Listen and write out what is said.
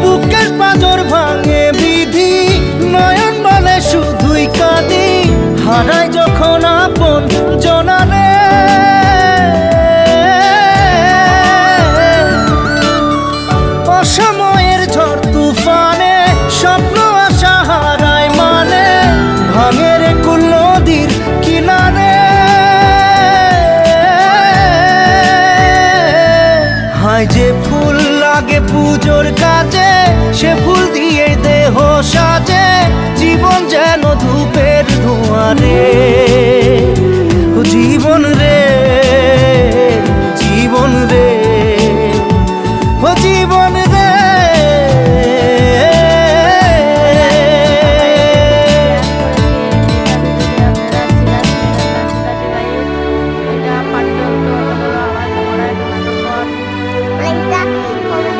বুকের পাঁজর ভাঙে বিধি, নয়ন বলে শুধুই কাঁদি, হারাই যখন আপন জনারে। অসময়ের ঝড় তুফানে স্বপ্ন আশা হারায় মানে, ভাঙে রে কুল নদীর কিনারে। হায় যে ফুল লাগে পুজোর কাজে, সে ফুল দিয়ে দেহ সাজে, জীবন যেন ধূপের ধোঁয়ারে। জীবন রে, জীবন রে, ও জীবন